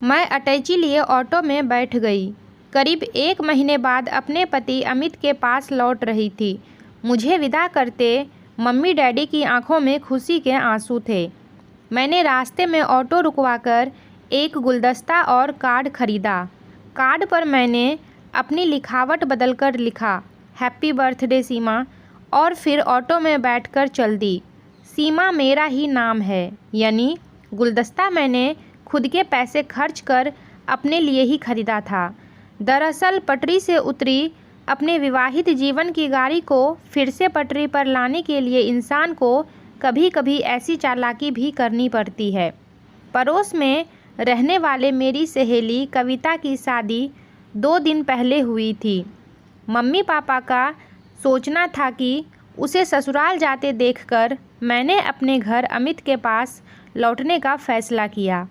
मैं अटैची लिए ऑटो में बैठ गई। करीब 1 महीने बाद अपने पति अमित के पास लौट रही थी। मुझे विदा करते मम्मी डैडी की आंखों में खुशी के आंसू थे। मैंने रास्ते में ऑटो रुकवाकर एक गुलदस्ता और कार्ड खरीदा। कार्ड पर मैंने अपनी लिखावट बदलकर लिखा, हैप्पी बर्थडे सीमा, और फिर ऑटो में बैठकर चल दी। सीमा मेरा ही नाम है, यानी गुलदस्ता मैंने खुद के पैसे खर्च कर अपने लिए ही खरीदा था। दरअसल पटरी से उतरी अपने विवाहित जीवन की गाड़ी को फिर से पटरी पर लाने के लिए इंसान को कभी कभी ऐसी चालाकी भी करनी पड़ती है। पड़ोस में रहने वाले मेरी सहेली कविता की शादी 2 दिन पहले हुई थी। मम्मी पापा का सोचना था कि उसे ससुराल जाते देखकर मैंने अपने घर अमित के पास लौटने का फैसला किया।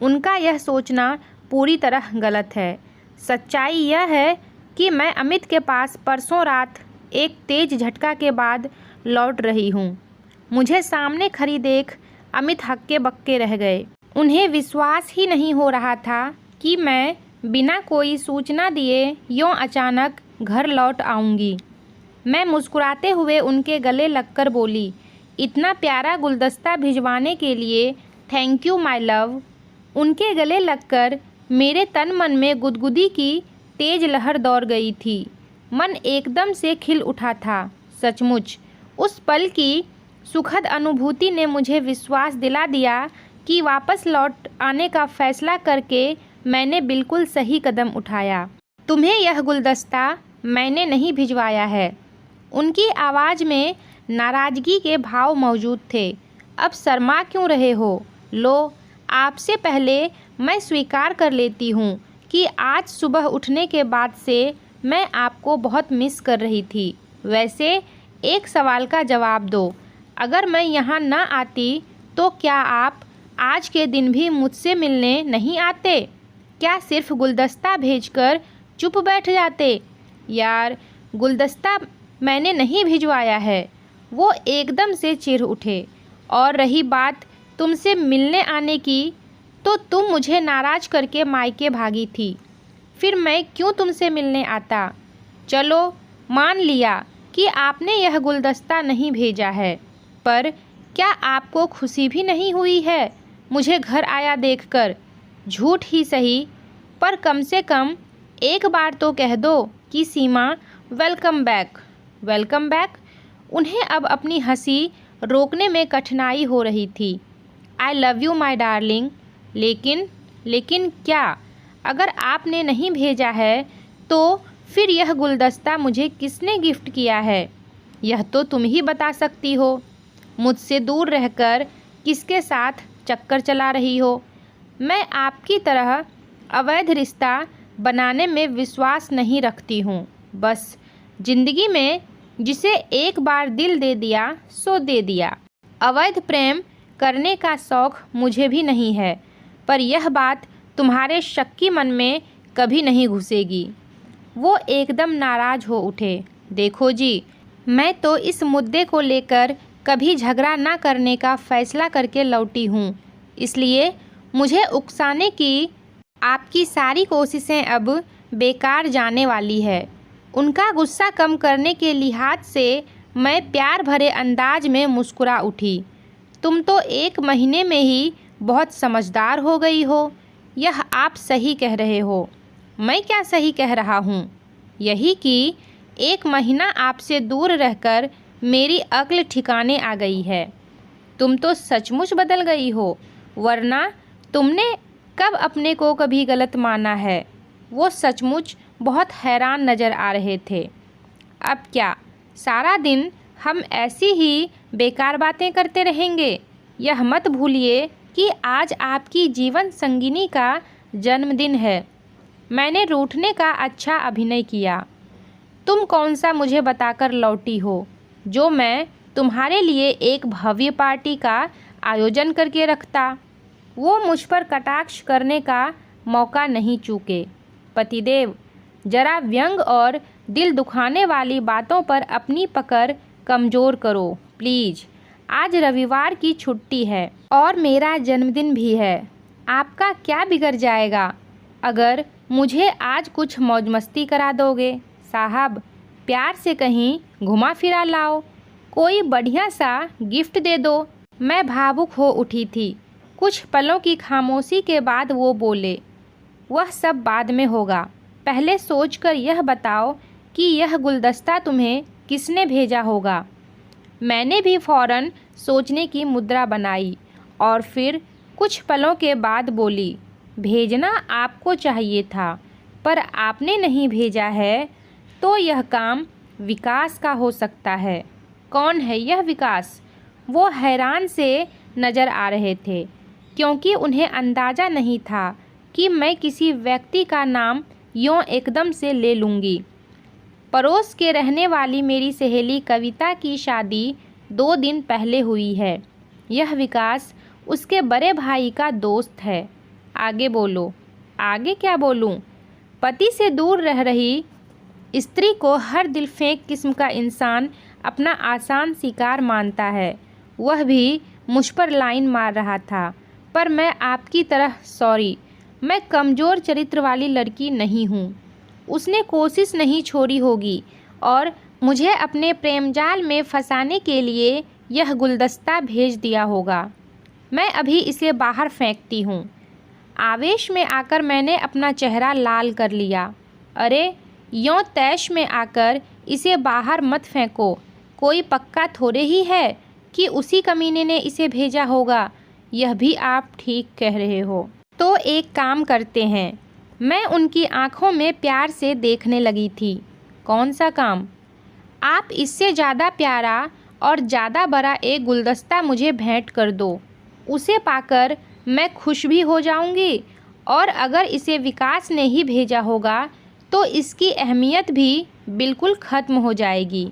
उनका यह सोचना पूरी तरह गलत है। सच्चाई यह है कि मैं अमित के पास परसों रात एक तेज झटका के बाद लौट रही हूँ। मुझे सामने खड़ी देख अमित हक्के बक्के रह गए। उन्हें विश्वास ही नहीं हो रहा था कि मैं बिना कोई सूचना दिए यूँ अचानक घर लौट आऊँगी। मैं मुस्कुराते हुए उनके गले लगकर बोली, इतना प्यारा गुलदस्ता भिजवाने के लिए थैंक यू माय लव। उनके गले लगकर मेरे तन मन में गुदगुदी की तेज लहर दौड़ गई थी। मन एकदम से खिल उठा था। सचमुच उस पल की सुखद अनुभूति ने मुझे विश्वास दिला दिया कि वापस लौट आने का फैसला करके मैंने बिल्कुल सही कदम उठाया। तुम्हें यह गुलदस्ता मैंने नहीं भिजवाया है। उनकी आवाज़ में नाराज़गी के भाव मौजूद थे। अब शर्मा क्यों रहे हो? लो, आपसे पहले मैं स्वीकार कर लेती हूँ कि आज सुबह उठने के बाद से मैं आपको बहुत मिस कर रही थी। वैसे एक सवाल का जवाब दो, अगर मैं यहाँ ना आती तो क्या आप आज के दिन भी मुझसे मिलने नहीं आते? क्या सिर्फ गुलदस्ता भेजकर चुप बैठ जाते? यार, गुलदस्ता मैंने नहीं भिजवाया है। वो एकदम से चिढ़ उठे। और रही बात तुमसे मिलने आने की, तो तुम मुझे नाराज़ करके मायके भागी थी। फिर मैं क्यों तुमसे मिलने आता? चलो मान लिया कि आपने यह गुलदस्ता नहीं भेजा है, पर क्या आपको खुशी भी नहीं हुई है मुझे घर आया देखकर? झूठ ही सही, पर कम से कम एक बार तो कह दो कि सीमा वेलकम बैक। Welcome back? उन्हें अब अपनी हंसी रोकने में कठिनाई हो रही थी। I love you my darling. लेकिन क्या? अगर आपने नहीं भेजा है तो फिर यह गुलदस्ता मुझे किसने गिफ्ट किया है? यह तो तुम ही बता सकती हो। मुझसे दूर रहकर किसके साथ चक्कर चला रही हो? मैं आपकी तरह अवैध रिश्ता बनाने में विश्वास नहीं रखती हूँ। बस जिंदगी में जिसे एक बार दिल दे दिया सो दे दिया। अवैध प्रेम करने का शौक़ मुझे भी नहीं है, पर यह बात तुम्हारे शक्की मन में कभी नहीं घुसेगी। वो एकदम नाराज़ हो उठे। देखो जी, मैं तो इस मुद्दे को लेकर कभी झगड़ा ना करने का फैसला करके लौटी हूँ, इसलिए मुझे उकसाने की आपकी सारी कोशिशें अब बेकार जाने वाली है। उनका गुस्सा कम करने के लिहाज से मैं प्यार भरे अंदाज में मुस्कुरा उठी। तुम तो 1 महीने में ही बहुत समझदार हो गई हो। यह आप सही कह रहे हो। मैं क्या सही कह रहा हूँ? यही कि 1 महीना आपसे दूर रहकर मेरी अक्ल ठिकाने आ गई है। तुम तो सचमुच बदल गई हो, वरना तुमने कब अपने को कभी गलत माना है? वो सचमुच बहुत हैरान नज़र आ रहे थे। अब क्या सारा दिन हम ऐसी ही बेकार बातें करते रहेंगे? यह मत भूलिए कि आज आपकी जीवन संगिनी का जन्मदिन है। मैंने रूठने का अच्छा अभिनय किया। तुम कौन सा मुझे बताकर लौटी हो जो मैं तुम्हारे लिए एक भव्य पार्टी का आयोजन करके रखता? वो मुझ पर कटाक्ष करने का मौका नहीं चूके। पतिदेव, जरा व्यंग और दिल दुखाने वाली बातों पर अपनी पकड़ कमज़ोर करो प्लीज़। आज रविवार की छुट्टी है और मेरा जन्मदिन भी है। आपका क्या बिगड़ जाएगा अगर मुझे आज कुछ मौज मस्ती करा दोगे? साहब, प्यार से कहीं घुमा फिरा लाओ, कोई बढ़िया सा गिफ्ट दे दो। मैं भावुक हो उठी थी। कुछ पलों की खामोशी के बाद वो बोले, वह सब बाद में होगा, पहले सोचकर यह बताओ कि यह गुलदस्ता तुम्हें किसने भेजा होगा। मैंने भी फौरन सोचने की मुद्रा बनाई और फिर कुछ पलों के बाद बोली, भेजना आपको चाहिए था, पर आपने नहीं भेजा है, तो यह काम विकास का हो सकता है। कौन है यह विकास? वो हैरान से नज़र आ रहे थे, क्योंकि उन्हें अंदाज़ा नहीं था कि मैं किसी व्यक्ति का नाम यूँ एकदम से ले लूँगी। पड़ोस के रहने वाली मेरी सहेली कविता की शादी 2 दिन पहले हुई है। यह विकास उसके बड़े भाई का दोस्त है। आगे बोलो। आगे क्या बोलूं? पति से दूर रह रही स्त्री को हर दिल फेंक किस्म का इंसान अपना आसान शिकार मानता है। वह भी मुझ पर लाइन मार रहा था, पर मैं आपकी तरह सॉरी, मैं कमज़ोर चरित्र वाली लड़की नहीं हूँ। उसने कोशिश नहीं छोड़ी होगी और मुझे अपने प्रेम जाल में फंसाने के लिए यह गुलदस्ता भेज दिया होगा। मैं अभी इसे बाहर फेंकती हूँ। आवेश में आकर मैंने अपना चेहरा लाल कर लिया। अरे, यूँ तैश में आकर इसे बाहर मत फेंको। कोई पक्का थोड़े ही है कि उसी कमीने ने इसे भेजा होगा। यह भी आप ठीक कह रहे हो। तो एक काम करते हैं। मैं उनकी आंखों में प्यार से देखने लगी थी। कौन सा काम? आप इससे ज़्यादा प्यारा और ज़्यादा बड़ा एक गुलदस्ता मुझे भेंट कर दो। उसे पाकर मैं खुश भी हो जाऊंगी, और अगर इसे विकास ने ही भेजा होगा तो इसकी अहमियत भी बिल्कुल ख़त्म हो जाएगी।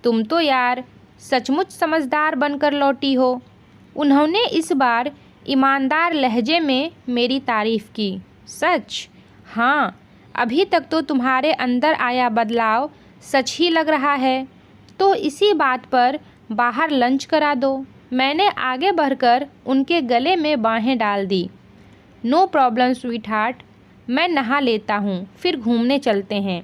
तुम तो यार सचमुच समझदार बनकर लौटी हो। उन्होंने इस बार ईमानदार लहजे में मेरी तारीफ़ की। सच? हाँ, अभी तक तो तुम्हारे अंदर आया बदलाव सच ही लग रहा है। तो इसी बात पर बाहर लंच करा दो। मैंने आगे बढ़कर उनके गले में बाहें डाल दी। नो प्रॉब्लम स्वीट हार्ट, मैं नहा लेता हूँ, फिर घूमने चलते हैं।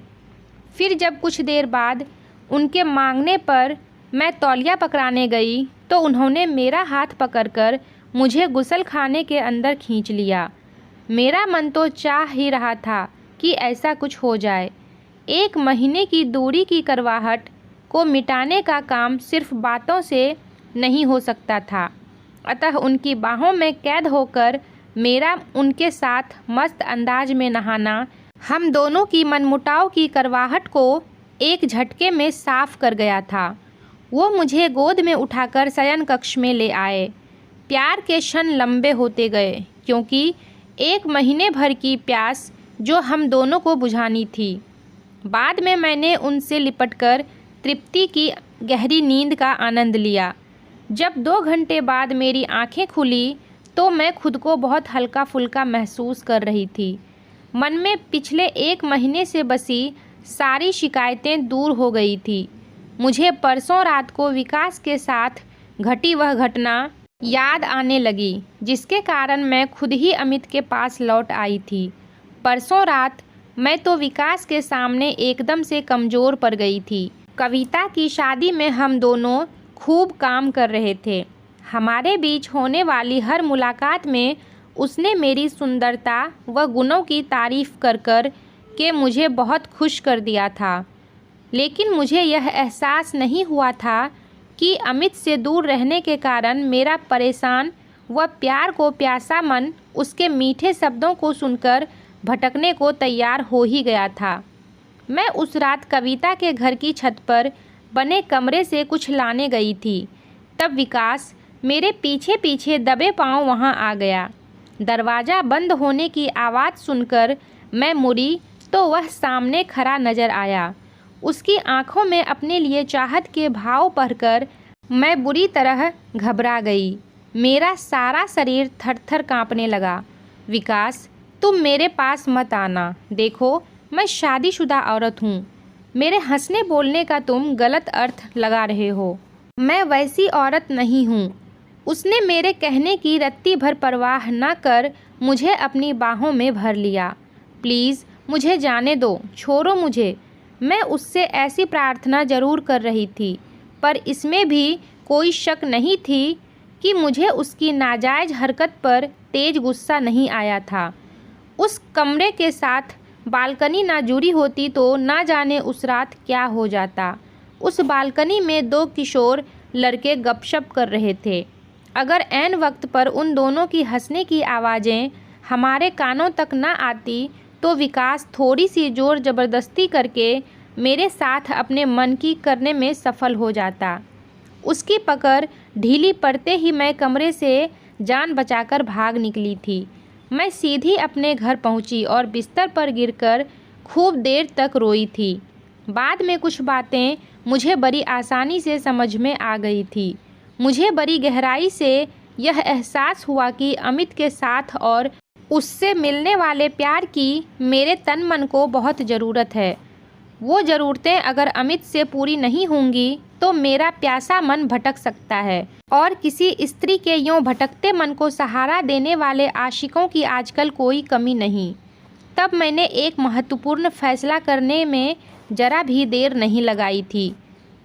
फिर जब कुछ देर बाद उनके मांगने पर मैं तौलिया पकड़ाने गई तो उन्होंने मेरा हाथ पकड़कर मुझे गुसल खाने के अंदर खींच लिया। मेरा मन तो चाह ही रहा था कि ऐसा कुछ हो जाए। 1 महीने की दूरी की करवाहट को मिटाने का काम सिर्फ बातों से नहीं हो सकता था। अतः उनकी बाहों में कैद होकर मेरा उनके साथ मस्त अंदाज में नहाना हम दोनों की मनमुटाव की करवाहट को एक झटके में साफ कर गया था। वो मुझे गोद में उठाकर शयन कक्ष में ले आए। प्यार के क्षण लंबे होते गए, क्योंकि 1 महीने भर की प्यास जो हम दोनों को बुझानी थी। बाद में मैंने उनसे लिपटकर तृप्ति की गहरी नींद का आनंद लिया। जब 2 घंटे बाद मेरी आंखें खुली तो मैं खुद को बहुत हल्का फुल्का महसूस कर रही थी। मन में पिछले 1 महीने से बसी सारी शिकायतें दूर हो गई थी। मुझे परसों रात को विकास के साथ घटी वह घटना याद आने लगी, जिसके कारण मैं खुद ही अमित के पास लौट आई थी। परसों रात मैं तो विकास के सामने एकदम से कमज़ोर पड़ गई थी। कविता की शादी में हम दोनों खूब काम कर रहे थे। हमारे बीच होने वाली हर मुलाकात में उसने मेरी सुंदरता व गुणों की तारीफ़ कर कर के मुझे बहुत खुश कर दिया था। लेकिन मुझे यह एहसास नहीं हुआ था कि अमित से दूर रहने के कारण मेरा परेशान व प्यार को प्यासा मन उसके मीठे शब्दों को सुनकर भटकने को तैयार हो ही गया था। मैं उस रात कविता के घर की छत पर बने कमरे से कुछ लाने गई थी। तब विकास मेरे पीछे पीछे दबे पांव वहां आ गया। दरवाज़ा बंद होने की आवाज़ सुनकर मैं मुड़ी तो वह सामने खड़ा नज़र आया। उसकी आंखों में अपने लिए चाहत के भाव पढ़कर मैं बुरी तरह घबरा गई। मेरा सारा शरीर थर-थर कांपने लगा। विकास, तुम मेरे पास मत आना। देखो, मैं शादीशुदा औरत हूँ। मेरे हंसने बोलने का तुम गलत अर्थ लगा रहे हो। मैं वैसी औरत नहीं हूँ। उसने मेरे कहने की रत्ती भर परवाह न कर मुझे अपनी बाहों में भर लिया। प्लीज़ मुझे जाने दो, छोड़ो मुझे। मैं उससे ऐसी प्रार्थना ज़रूर कर रही थी, पर इसमें भी कोई शक नहीं थी कि मुझे उसकी नाजायज़ हरकत पर तेज गुस्सा नहीं आया था। उस कमरे के साथ बालकनी ना जुड़ी होती तो ना जाने उस रात क्या हो जाता। उस बालकनी में 2 किशोर लड़के गपशप कर रहे थे। अगर ऐन वक्त पर उन दोनों की हंसने की आवाज़ें हमारे कानों तक न आती तो विकास थोड़ी सी ज़ोर ज़बरदस्ती करके मेरे साथ अपने मन की करने में सफल हो जाता। उसकी पकड़ ढीली पड़ते ही मैं कमरे से जान बचाकर भाग निकली थी। मैं सीधी अपने घर पहुंची और बिस्तर पर गिरकर खूब देर तक रोई थी। बाद में कुछ बातें मुझे बड़ी आसानी से समझ में आ गई थी। मुझे बड़ी गहराई से यह एहसास हुआ कि अमित के साथ और उससे मिलने वाले प्यार की मेरे तन मन को बहुत ज़रूरत है। वो ज़रूरतें अगर अमित से पूरी नहीं होंगी तो मेरा प्यासा मन भटक सकता है, और किसी स्त्री के यूँ भटकते मन को सहारा देने वाले आशिकों की आजकल कोई कमी नहीं। तब मैंने एक महत्वपूर्ण फैसला करने में ज़रा भी देर नहीं लगाई थी।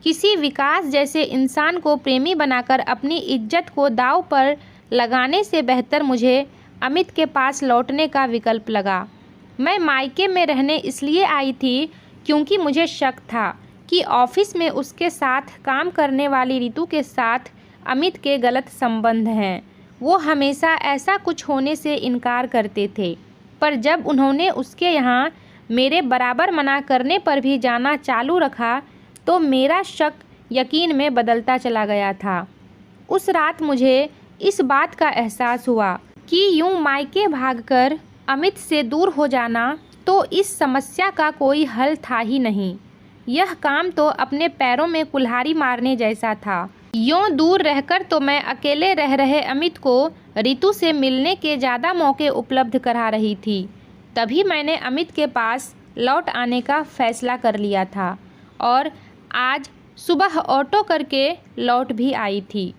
किसी विकास जैसे इंसान को प्रेमी बनाकर अपनी इज्जत को दांव पर लगाने से बेहतर मुझे अमित के पास लौटने का विकल्प लगा। मैं मायके में रहने इसलिए आई थी क्योंकि मुझे शक था कि ऑफिस में उसके साथ काम करने वाली रितु के साथ अमित के गलत संबंध हैं। वो हमेशा ऐसा कुछ होने से इनकार करते थे, पर जब उन्होंने उसके यहाँ मेरे बराबर मना करने पर भी जाना चालू रखा तो मेरा शक यकीन में बदलता चला गया था। उस रात मुझे इस बात का एहसास हुआ कि यूं मायके भागकर अमित से दूर हो जाना तो इस समस्या का कोई हल था ही नहीं। यह काम तो अपने पैरों में कुल्हाड़ी मारने जैसा था। यूं दूर रहकर तो मैं अकेले रह रहे अमित को रितु से मिलने के ज़्यादा मौके उपलब्ध करा रही थी। तभी मैंने अमित के पास लौट आने का फैसला कर लिया था और आज सुबह ऑटो करके लौट भी आई थी।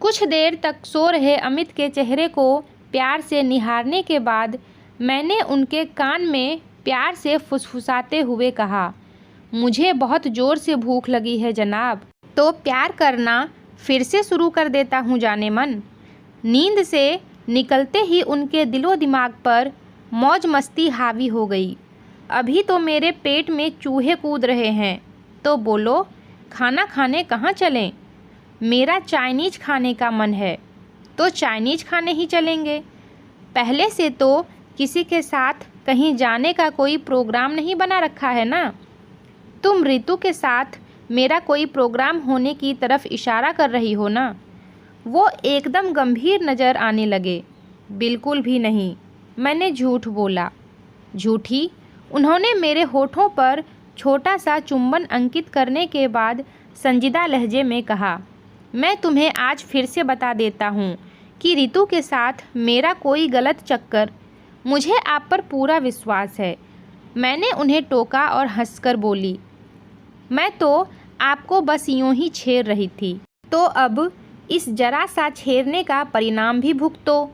कुछ देर तक सो रहे अमित के चेहरे को प्यार से निहारने के बाद मैंने उनके कान में प्यार से फुसफुसाते हुए कहा, मुझे बहुत ज़ोर से भूख लगी है जनाब, तो प्यार करना फिर से शुरू कर देता हूँ जाने मन। नींद से निकलते ही उनके दिलो दिमाग पर मौज मस्ती हावी हो गई। अभी तो मेरे पेट में चूहे कूद रहे हैं, तो बोलो खाना खाने कहाँ चलें? मेरा चाइनीज़ खाने का मन है, तो चाइनीज़ खाने ही चलेंगे। पहले से तो किसी के साथ कहीं जाने का कोई प्रोग्राम नहीं बना रखा है ना? तुम रितु के साथ मेरा कोई प्रोग्राम होने की तरफ इशारा कर रही हो ना? वो एकदम गंभीर नज़र आने लगे। बिल्कुल भी नहीं, मैंने झूठ बोला। झूठी? उन्होंने मेरे होठों पर छोटा सा चुंबन अंकित करने के बाद संजीदा लहजे में कहा, मैं तुम्हें आज फिर से बता देता हूँ कि रितु के साथ मेरा कोई गलत चक्कर, मुझे आप पर पूरा विश्वास है। मैंने उन्हें टोका और हंसकर बोली, मैं तो आपको बस यूं ही छेड़ रही थी, तो अब इस जरा सा छेड़ने का परिणाम भी भुगतो।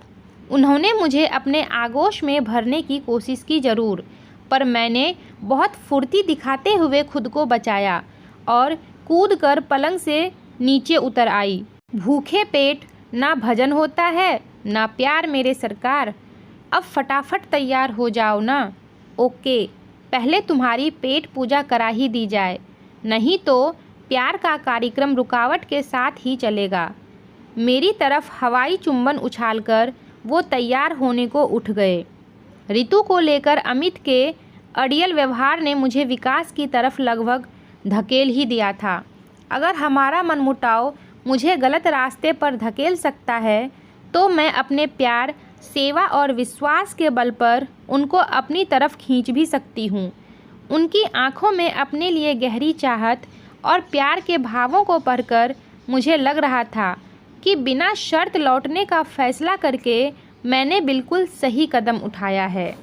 उन्होंने मुझे अपने आगोश में भरने की कोशिश की ज़रूर, पर मैंने बहुत फुर्ती दिखाते हुए खुद को बचाया और कूदकर पलंग से नीचे उतर आई। भूखे पेट ना भजन होता है ना प्यार मेरे सरकार। अब फटाफट तैयार हो जाओ ना। ओके, पहले तुम्हारी पेट पूजा करा ही दी जाए, नहीं तो प्यार का कार्यक्रम रुकावट के साथ ही चलेगा। मेरी तरफ हवाई चुंबन उछालकर वो तैयार होने को उठ गए। रितु को लेकर अमित के अड़ियल व्यवहार ने मुझे विकास की तरफ लगभग धकेल ही दिया था। अगर हमारा मनमुटाव मुझे गलत रास्ते पर धकेल सकता है तो मैं अपने प्यार, सेवा और विश्वास के बल पर उनको अपनी तरफ खींच भी सकती हूँ। उनकी आंखों में अपने लिए गहरी चाहत और प्यार के भावों को पढ़कर मुझे लग रहा था कि बिना शर्त लौटने का फैसला करके मैंने बिल्कुल सही कदम उठाया है।